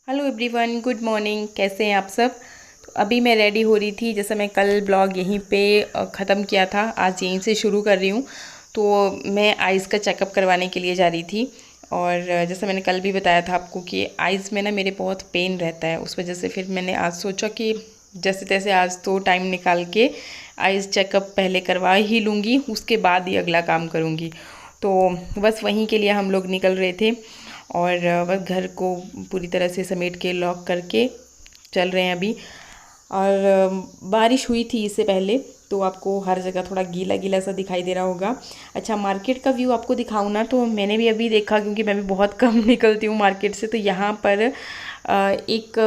Hello everyone, good morning. कैसे हैं आप सब? तो अभी मैं रेडी हो रही थी। जैसे मैं कल ब्लॉग यहीं पे ख़त्म किया था, आज यहीं से शुरू कर रही हूँ। तो मैं आइज़ का चेकअप करवाने के लिए जा रही थी। और जैसे मैंने कल भी बताया था आपको कि आइज़ में ना मेरे बहुत पेन रहता है, उस वजह से फिर मैंने आज सोचा कि जैसे तैसे आज तो टाइम निकाल के आइज़ चेकअप पहले करवा ही लूँगी, उसके बाद ही अगला काम करूँगी। तो बस वहीं के लिए हम लोग निकल रहे थे और बस घर को पूरी तरह से समेट के लॉक करके चल रहे हैं अभी। और बारिश हुई थी इससे पहले, तो आपको हर जगह थोड़ा गीला गीला सा दिखाई दे रहा होगा। अच्छा, मार्केट का व्यू आपको दिखाऊँ ना, तो मैंने भी अभी देखा, क्योंकि मैं भी बहुत कम निकलती हूँ मार्केट से। तो यहाँ पर एक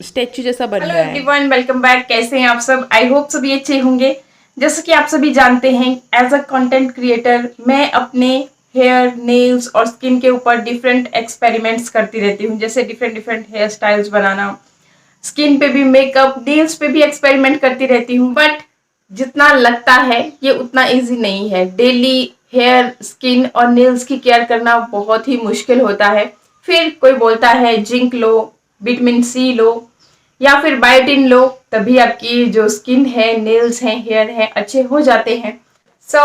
स्टैचू जैसा बन हेलो रहा है। Everyone, welcome back. कैसे हैं आप सब? आई होप सभी अच्छे होंगे। जैसे कि आप सभी जानते हैं, एज अ कंटेंट क्रिएटर मैं अपने हेयर, नेल्स और स्किन के ऊपर डिफरेंट एक्सपेरिमेंट्स करती रहती हूँ। जैसे डिफरेंट डिफरेंट हेयर स्टाइल्स बनाना, स्किन पे भी मेकअप, नेल्स पे भी एक्सपेरिमेंट करती रहती हूँ। बट जितना लगता है ये उतना इजी नहीं है। डेली हेयर, स्किन और नेल्स की केयर करना बहुत ही मुश्किल होता है। फिर कोई बोलता है जिंक लो, विटामिन सी लो या फिर बायोटिन लो, तभी आपकी जो स्किन है, नेल्स हैं, हेयर है, अच्छे हो जाते हैं। सो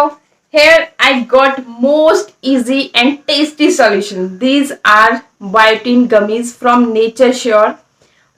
here I got most easy and tasty solution. These are biotin gummies from Nature Sure.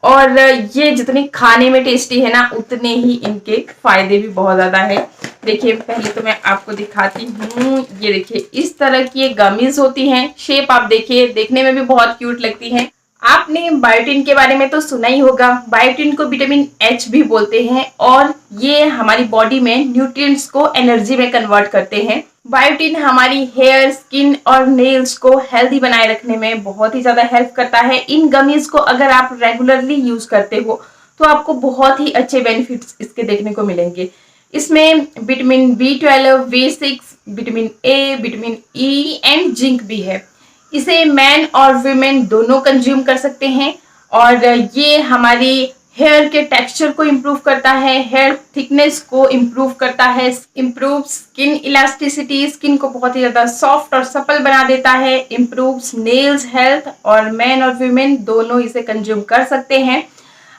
और ये जितनी खाने में टेस्टी है ना, उतने ही इनके फायदे भी बहुत ज्यादा है। देखिए, पहले तो मैं आपको दिखाती हूँ। ये देखिए, इस तरह की ये गमीज होती हैं। शेप आप देखिए, देखने में भी बहुत क्यूट लगती है। आपने बायोटिन के बारे में तो सुना ही होगा। बायोटिन को विटामिन एच भी बोलते हैं और ये हमारी बॉडी में न्यूट्रिएंट्स को एनर्जी में कन्वर्ट करते हैं। बायोटिन हमारी हेयर, स्किन और नेल्स को हेल्दी बनाए रखने में बहुत ही ज्यादा हेल्प करता है। इन गमीज को अगर आप रेगुलरली यूज करते हो तो आपको बहुत ही अच्छे बेनिफिट्स इसके देखने को मिलेंगे। इसमें vitamin B12, B6, vitamin A, vitamin E and zinc भी है। इसे मैन और वुमेन दोनों कंज्यूम कर सकते हैं। और ये हमारी हेयर के टेक्सचर को इम्प्रूव करता है, हेयर थिकनेस को इम्प्रूव करता है, इम्प्रूव स्किन इलास्टिसिटी, स्किन को बहुत ही ज्यादा सॉफ्ट और सपल बना देता है, इम्प्रूव नेल्स हेल्थ। और मैन और वुमेन दोनों इसे कंज्यूम कर सकते हैं।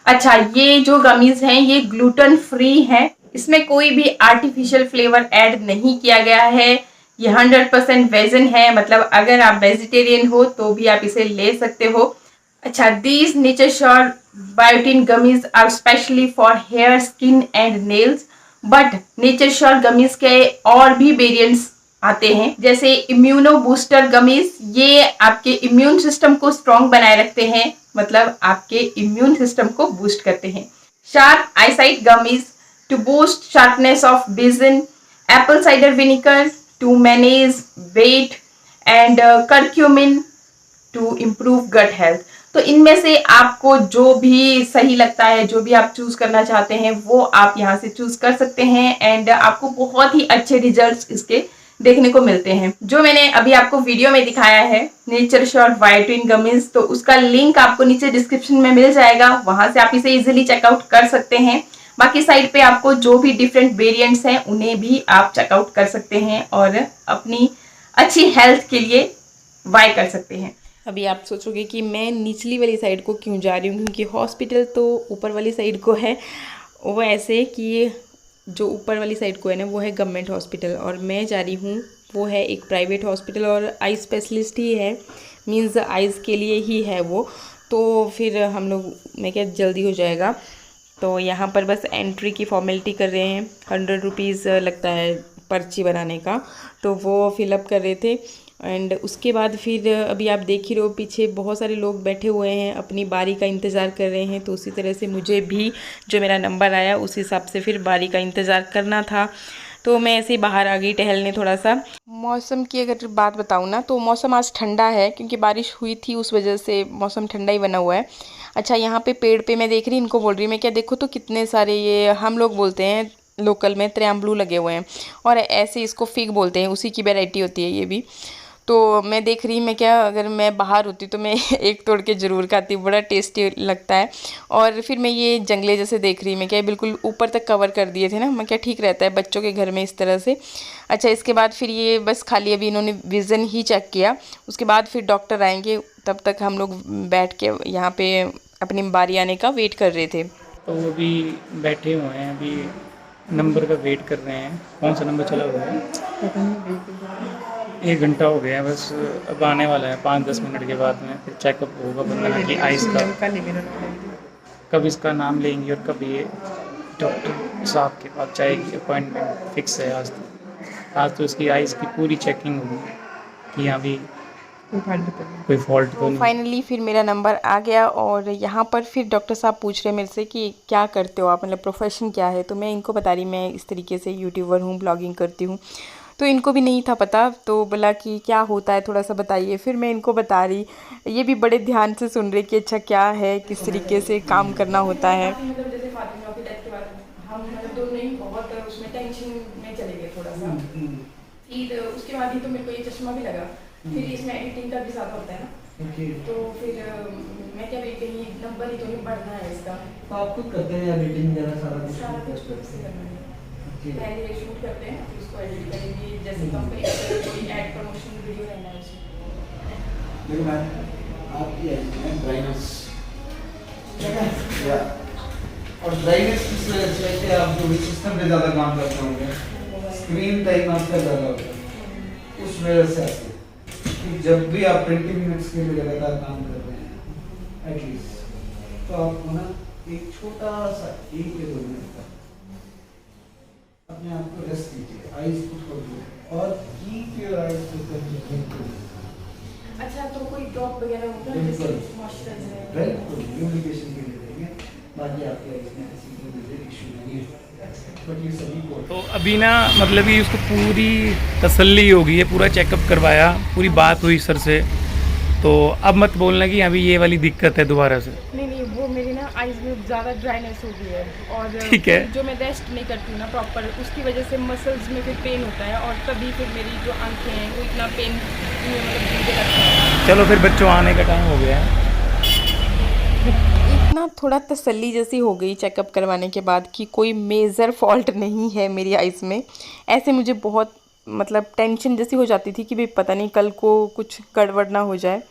अच्छा, ये जो गमीज हैं ये ग्लूटेन फ्री है। इसमें कोई भी आर्टिफिशियल फ्लेवर ऐड नहीं किया गया है। ये 100% वेजन है, मतलब अगर आप वेजिटेरियन हो तो भी आप इसे ले सकते हो। अच्छा, these nature sure biotin gummies are specially for hair, skin and nails. But nature sure gummies के और भी वेरिएंट्स आते हैं, जैसे इम्यूनो बूस्टर गमीज। ये आपके इम्यून सिस्टम को स्ट्रॉन्ग बनाए रखते हैं, मतलब आपके इम्यून सिस्टम को बूस्ट करते हैं। Sharp eyesight gummies to boost sharpness of vision. Apple cider vinegar to manage weight and curcumin to improve gut health. तो इनमें से आपको जो भी सही लगता है, जो भी आप चूज करना चाहते हैं, वो आप यहाँ से चूज कर सकते हैं। एंड आपको बहुत ही अच्छे रिजल्ट्स इसके देखने को मिलते हैं। जो मैंने अभी आपको वीडियो में दिखाया है, नेचर श्योर बायोटिन गमीज, तो उसका लिंक आपको नीचे डिस्क्रिप्शन में मिल जाएगा। वहां से आप इसे इजिली चेकआउट कर सकते हैं। बाकी साइड पे आपको जो भी डिफरेंट वेरिएंट्स हैं उन्हें भी आप चेकआउट कर सकते हैं और अपनी अच्छी हेल्थ के लिए बाय कर सकते हैं। अभी आप सोचोगे कि मैं निचली वाली साइड को क्यों जा रही हूँ, क्योंकि हॉस्पिटल तो ऊपर वाली साइड को है। वो ऐसे कि ये जो ऊपर वाली साइड को है ना, वो है गवर्नमेंट हॉस्पिटल, और मैं जा रही हूँ वो है एक प्राइवेट हॉस्पिटल, और आई स्पेशलिस्ट ही है, मीन्स आइज़ के लिए ही है वो। तो फिर हम लोग, मैं क्या, जल्दी हो जाएगा। तो यहाँ पर बस एंट्री की फॉर्मेलिटी कर रहे हैं। 100 रुपीज़ लगता है पर्ची बनाने का, तो वो फिलअप कर रहे थे। एंड उसके बाद फिर अभी आप देख ही रहे हो, पीछे बहुत सारे लोग बैठे हुए हैं, अपनी बारी का इंतज़ार कर रहे हैं। तो उसी तरह से मुझे भी जो मेरा नंबर आया उस हिसाब से फिर बारी का इंतज़ार करना था। तो मैं ऐसे ही बाहर आ गई टहलने थोड़ा सा। मौसम की अगर बात बताऊँ ना, तो मौसम आज ठंडा है, क्योंकि बारिश हुई थी उस वजह से मौसम ठंडा ही बना हुआ है। अच्छा, यहाँ पे पेड़ पे मैं देख रही, इनको बोल रही मैं क्या, देखो तो कितने सारे, ये हम लोग बोलते हैं लोकल में त्र्याम्बलू लगे हुए हैं, और ऐसे इसको फिग बोलते हैं, उसी की वैरायटी होती है ये भी। तो मैं देख रही मैं क्या, अगर मैं बाहर होती तो मैं एक तोड़ के ज़रूर खाती, बड़ा टेस्टी लगता है। और फिर मैं ये जंगले जैसे देख रही मैं क्या, बिल्कुल ऊपर तक कवर कर दिए थे ना, मैं क्या ठीक रहता है बच्चों के घर में इस तरह से। अच्छा, इसके बाद फिर ये बस खाली अभी इन्होंने विज़न ही चेक किया, उसके बाद फिर डॉक्टर आएंगे, तब तक हम लोग बैठ के यहाँ पे अपनी बारी आने का वेट कर रहे थे। तो वो भी बैठे हुए हैं, अभी नंबर का वेट कर रहे हैं। कौन सा नंबर चला हुआ है? 1 घंटा हो गया है बस, अब आने वाला है 5-10 मिनट के बाद में, फिर चेकअप होगा पता कि आइस का, कब इसका नाम लेंगे और कब ये डॉक्टर साहब के पास जाएगी। अपॉइंटमेंट फिक्स है आज तो इसकी आइस की पूरी चेकिंग होगी कि यहाँ भी कोई फॉल्ट तो नहीं। फाइनली फिर मेरा नंबर आ गया और यहाँ पर फिर डॉक्टर साहब पूछ रहे मेरे से कि क्या करते हो आप, मतलब प्रोफेशन क्या है। तो मैं इनको बता रही मैं इस तरीके से यूट्यूबर हूँ, ब्लॉगिंग करती हूँ। तो इनको भी नहीं था पता, तो बोला कि क्या होता है थोड़ा सा बताइए। फिर मैं इनको बता रही, ये भी बड़े ध्यान से सुन रहे कि अच्छा क्या है, किस तरीके से काम करना होता है। मतलब जैसे फातिमा की डेथ के बाद हम मतलब दोनों ही बहुत उसमें टेंशन में चले गए थोड़ा सा। फिर उसके बाद ही तो मेरे को ये चश्मा भी लगा, फिर इसमें एडिटिंग का भी ज़्यादा होता है ना। तो फिर मैं क्या भी कहीं नंबर ही तो नहीं बढ़ना है इसका, तो आप खुद करते हैं एडिटिंग वगैरह सारा कुछ खुद से करना है। पहले शूट करते हैं फिर उसको एडिट करेंगे, जैसे कंपनी का कोई ऐड प्रमोशन वीडियो रहना है उसमें। देखो मैम, आपकी ड्राइनेस और ड्राइनेस किस वजह से है कि आप जो भी सिस्टम पे ज़्यादा काम करते होंगे, स्क्रीन टाइम आपका ज़्यादा होता है, उस वजह से आती है। कि जब भी आप 20 मिनट्स के लिए लगातार काम कर रहे हैं एटलीस्ट, तो आपको ना एक छोटा सा 1 या 2 मिनट का अपने आप को रेस्ट कीजिए, आइज को खोलिए और कीप योर आइज ओपन। अच्छा, तो कोई ड्रॉप वगैरह होता है जैसे मॉइस्चराइजर? बिल्कुल, ल्यूब्रिकेशन के लिए देंगे, बाकी आपके आइज में ऐसी कोई इशू नहीं है। बट ये सभी को तो अभी ना मतलब कि उसको पूरी तसल्ली हो गई है, पूरा चेकअप करवाया, पूरी बात हुई सर से। तो अब मत बोलना कि अभी ये वाली दिक्कत है दोबारा से। नहीं, वो मेरी ना आइज में ज़्यादा ड्राइनेस हो गई है और ठीक है, जो मैं रेस्ट नहीं करती हूँ ना प्रॉपर, उसकी वजह से मसल्स में फिर पेन होता है और तभी फिर मेरी जो आंखें हैं वो इतना पेन मतलब मुझे लगता है। चलो फिर बच्चों आने का टाइम हो गया है। इतना थोड़ा तसल्ली जैसी हो गई चेकअप करवाने के बाद कि कोई मेजर फॉल्ट नहीं है मेरी आइज़ में। ऐसे मुझे बहुत मतलब टेंशन जैसी हो जाती थी कि भाई पता नहीं कल को कुछ गड़बड़ ना हो जाए।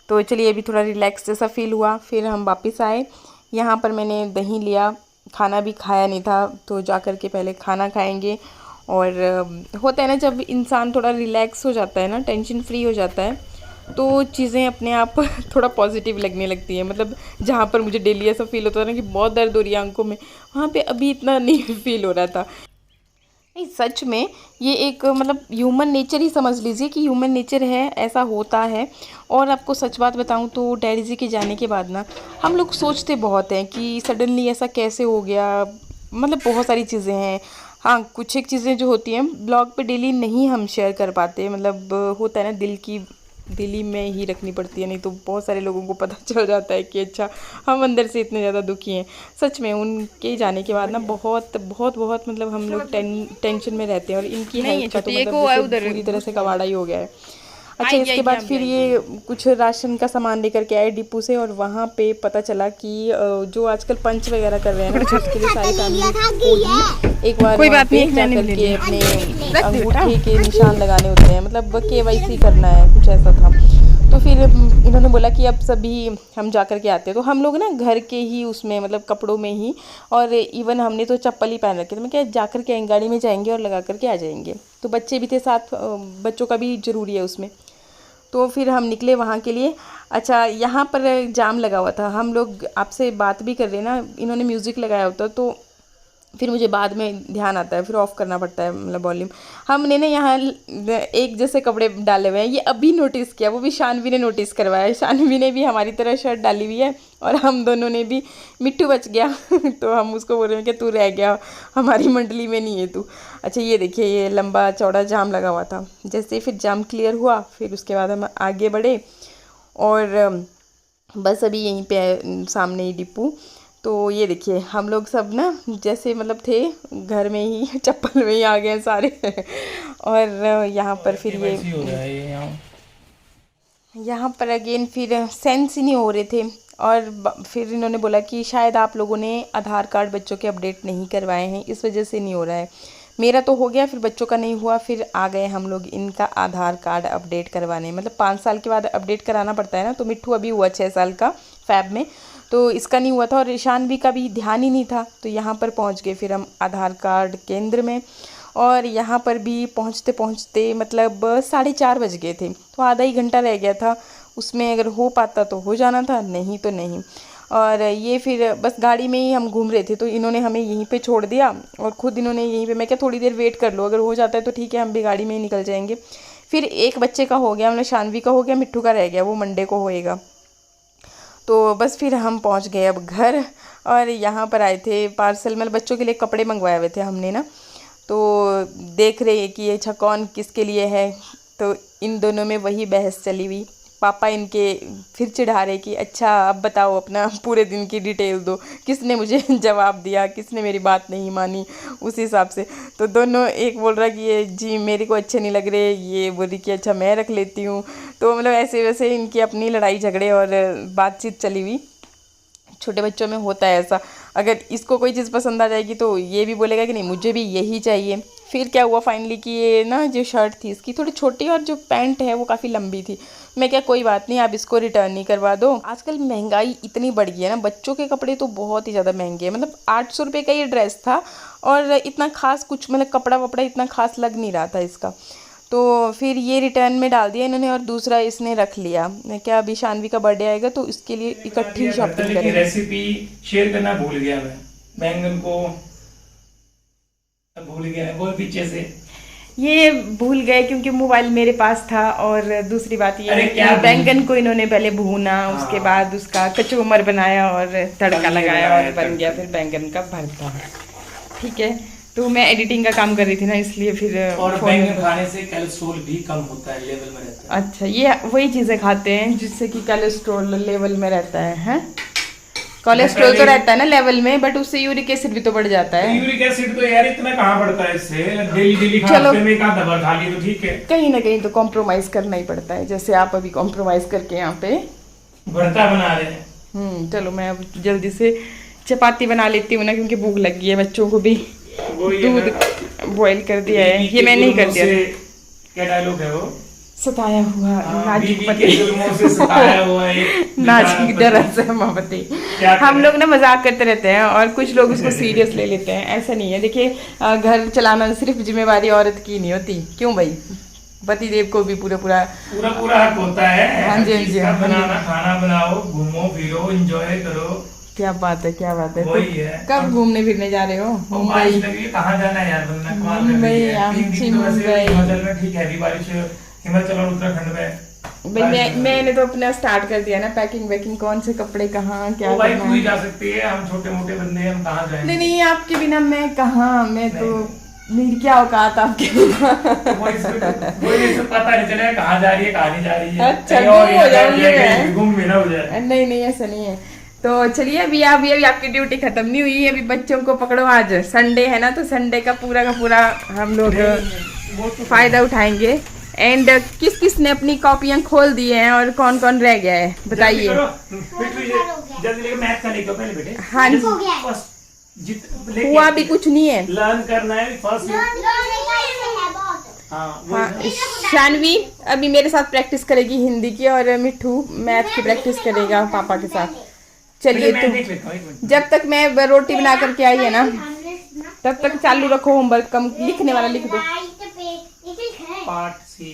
तो चलिए अभी थोड़ा रिलैक्स जैसा फील हुआ। फिर हम वापस आए, यहाँ पर मैंने दही लिया, खाना भी खाया नहीं था तो जा कर के पहले खाना खाएंगे। और होता है ना जब इंसान थोड़ा रिलैक्स हो जाता है ना, टेंशन फ्री हो जाता है, तो चीज़ें अपने आप थोड़ा पॉजिटिव लगने लगती हैं। मतलब जहाँ पर मुझे डेली ऐसा फील होता था ना कि बहुत दर्द हो रही है आंखों में, वहाँ पे अभी इतना नहीं फील हो रहा था। नहीं, सच में ये एक मतलब ह्यूमन नेचर ही समझ लीजिए कि ह्यूमन नेचर है, ऐसा होता है। और आपको सच बात बताऊं तो डैडी जी के जाने के बाद ना हम लोग सोचते बहुत हैं कि सडनली ऐसा कैसे हो गया। मतलब बहुत सारी चीज़ें हैं। हाँ, कुछ एक चीज़ें जो होती हैं ब्लॉग पे डेली नहीं हम शेयर कर पाते, मतलब होता है ना दिल ही में ही रखनी पड़ती है, नहीं तो बहुत सारे लोगों को पता चल जाता है कि अच्छा हम अंदर से इतने ज़्यादा दुखी हैं। सच में उनके जाने के बाद ना बहुत बहुत बहुत मतलब हम लोग टेंशन में रहते हैं और इनकी हेल्थ का तो मतलब पूरी तरह से कबाड़ा ही हो गया है। अच्छा, इसके बाद फिर ये कुछ राशन का सामान लेकर के आए डिपू से और वहाँ पे पता चला कि जो आजकल पंच वगैरह कर रहे हैं ना, उसके लिए सारी फैमिली एक बार कोई बात नहीं जा करके अपने अंगूठे के निशान लगाने होते हैं, मतलब KYC करना है, कुछ ऐसा था। तो फिर इन्होंने बोला कि अब सभी हम जा कर के आते हैं। तो हम लोग ना घर के ही उसमें मतलब कपड़ों में ही, और इवन हमने तो चप्पल ही पहन रखे थे। मैं क्या जा कर के गाड़ी में जाएंगे और लगा करके आ जाएंगे। तो बच्चे भी थे साथ, बच्चों का भी ज़रूरी है उसमें। तो फिर हम निकले वहाँ के लिए। अच्छा, यहाँ पर जाम लगा हुआ था, हम लोग आपसे बात भी कर रहे हैं ना, इन्होंने म्यूज़िक लगाया होता तो फिर मुझे बाद में ध्यान आता है, फिर ऑफ़ करना पड़ता है मतलब वॉल्यूम। हमने ना यहाँ एक जैसे कपड़े डाले हुए हैं, ये अभी नोटिस किया, वो भी शानवी ने नोटिस करवाया। शानवी ने भी हमारी तरह शर्ट डाली हुई है और हम दोनों ने भी, मिट्टू बच गया तो हम उसको बोल रहे हैं कि तू रह गया, हमारी मंडली में नहीं है तू। अच्छा, ये देखिए ये लंबा चौड़ा जाम लगा हुआ था। जैसे फिर जाम क्लियर हुआ, फिर उसके बाद हम आगे बढ़े और बस अभी यहीं पे सामने ही डिपू। तो ये देखिए हम लोग सब ना जैसे मतलब थे घर में ही चप्पल में ही आ गए हैं सारे और यहाँ पर फिर ये यहाँ पर अगेन फिर सेंस ही नहीं हो रहे थे और फिर इन्होंने बोला कि शायद आप लोगों ने आधार कार्ड बच्चों के अपडेट नहीं करवाए हैं, इस वजह से नहीं हो रहा है। मेरा तो हो गया, फिर बच्चों का नहीं हुआ, फिर आ गए हम लोग इनका आधार कार्ड अपडेट करवाने। मतलब 5 साल के बाद अपडेट कराना पड़ता है ना, तो मिट्ठू अभी हुआ 6 साल का फैब में, तो इसका नहीं हुआ था और ईशानवी का भी ध्यान ही नहीं था। तो यहाँ पर पहुँच गए फिर हम आधार कार्ड केंद्र में और यहाँ पर भी पहुँचते पहुँचते मतलब 4:30 बज गए थे, तो आधा ही घंटा रह गया था। उसमें अगर हो पाता तो हो जाना था, नहीं तो नहीं। और ये फिर बस गाड़ी में ही हम घूम रहे थे, तो इन्होंने हमें यहीं पे छोड़ दिया और ख़ुद इन्होंने यहीं पे, मैं क्या थोड़ी देर वेट कर लो, अगर हो जाता है तो ठीक है, हम भी गाड़ी में ही निकल जाएंगे। फिर एक बच्चे का हो गया, मतलब शानवी का हो गया, मिट्ठू का रह गया, वो मंडे को होएगा। तो बस फिर हम पहुंच गए अब घर और यहाँ पर आए थे पार्सल, मतलब बच्चों के लिए कपड़े मंगवाए हुए थे हमने ना, तो देख रहे हैं कि ये अच्छा कौन किसके लिए है। तो इन दोनों में वही बहस चली हुई। पापा इनके फिर चिढ़ा रहे कि अच्छा अब बताओ अपना पूरे दिन की डिटेल दो, किसने मुझे जवाब दिया, किसने मेरी बात नहीं मानी, उस हिसाब से। तो दोनों, एक बोल रहा कि ये जी मेरे को अच्छे नहीं लग रहे, ये बोल रही कि अच्छा मैं रख लेती हूँ। तो मतलब ऐसे वैसे इनकी अपनी लड़ाई झगड़े और बातचीत चली हुई। छोटे बच्चों में होता है ऐसा, अगर इसको कोई चीज़ पसंद आ जाएगी तो ये भी बोलेगा कि नहीं मुझे भी यही चाहिए। फिर क्या हुआ फाइनली कि ये ना जो शर्ट थी इसकी थोड़ी छोटी और जो पैंट है वो काफ़ी लंबी थी। मैं क्या कोई बात नहीं, आप इसको रिटर्न ही करवा दो। आजकल महंगाई इतनी बढ़ गई है ना, बच्चों के कपड़े तो बहुत ही ज़्यादा महंगे हैं। मतलब 800 रुपये का ये ड्रेस था और इतना खास कुछ मतलब कपड़ा वपड़ा इतना खास लग नहीं रहा था इसका। तो फिर ये रिटर्न में डाल दिया इन्होंने और दूसरा इसने रख लिया। मैं क्या अभी शानवी का बर्थडे आएगा तो इसके लिए इकट्ठी शॉपिंग करेंगे। रेसिपी शेयर करना भूल गया मैं, बैंगन को भूल गया, बोल पीछे से। ये भूल गए क्योंकि मोबाइल मेरे पास था और दूसरी बात ये है कि बैंगन को इन्होंने पहले भूना, उसके बाद उसका कचूमर बनाया और तड़का लगाया और बन गया फिर बैंगन का भरता। ठीक है, तो मैं एडिटिंग का काम कर रही थी ना, इसलिए फिर और बैंगन खाने से कोलेस्ट्रॉल भी कम होता है, लेवल में रहता है। अच्छा, ये वही चीज़ें खाते हैं जिससे कि कोलेस्ट्रॉल लेवल में रहता है? कोलेस्ट्रॉल तो रहता है ना लेवल में, बट उससे यूरिक एसिड भी तो बढ़ जाता है। यूरिक एसिड तो यार इतना कहाँ बढ़ता है इससे, डेली हफ्ते में एक आध दवा खा ली तो ठीक है। कहीं ना कहीं तो कॉम्प्रोमाइज करना ही पड़ता है, जैसे आप अभी कॉम्प्रोमाइज करके यहाँ पे भरता बना रहे हैं। चलो मैं अब जल्दी से चपाती बना लेती हूँ ना, क्योंकि भूख लगी है। बच्चों को भी दूध बॉईल कर दिया है, ये मैं नहीं कर दिया। क्या डायलॉग है वो? सताया हुआ नाजुक नाजुक दरद से मोहब्बती। हम लोग ना मजाक करते रहते हैं और कुछ लोग उसको सीरियस ले लेते हैं, ऐसा नहीं है। देखिए घर चलाना सिर्फ जिम्मेवारी औरत की नहीं होती, क्यों भाई? पति देव को भी पूरा हक होता है। हाँ जी, हाँ जी, बनाना, खाना बनाओ, घूमो फिरो, एंजॉय करो। क्या बात है, क्या बात है। वही है। कब घूमने फिरने जा रहे हो? मुंबई। कहाँ जाना है यार, मुंबई ठीक है, अभी बारिश हिमाचल और उत्तराखंड में। मैंने तो अपना स्टार्ट कर दिया ना पैकिंग वैकिंग, कौन से कपड़े कहाँ क्या भाई तू ही जा सकती है, हम छोटे मोटे बंदे हम कहाँ जाएंगे? नहीं आपके बिना मैं कहाँ, मैं तो मेरी क्या औकात आपके वही पता नहीं चलेगा कहाँ जा रही है कहाँ नहीं जा रही है। अच्छा, घूम मिला हो जाए। नहीं ऐसा नहीं है। तो चलिए अभी आपकी ड्यूटी खत्म नहीं हुई है, अभी बच्चों को पकड़ो। आज संडे है ना, तो संडे का पूरा हम लोग फायदा उठाएंगे। एंड किस किस ने अपनी कॉपियां खोल दी हैं और कौन कौन रह गया है बताइए। हाँ जी, हुआ भी कुछ नहीं है, लर्न करना है फर्स्ट। हाँ, शानवी अभी मेरे साथ प्रैक्टिस करेगी हिंदी की और मिट्ठू मैथ की प्रैक्टिस करेगा पापा के साथ। चलिए, तो जब तक मैं रोटी बना करके आई है ना, तब तक चालू रखो होमवर्क। कम लिखने वाला लिख दो। पार्ट सी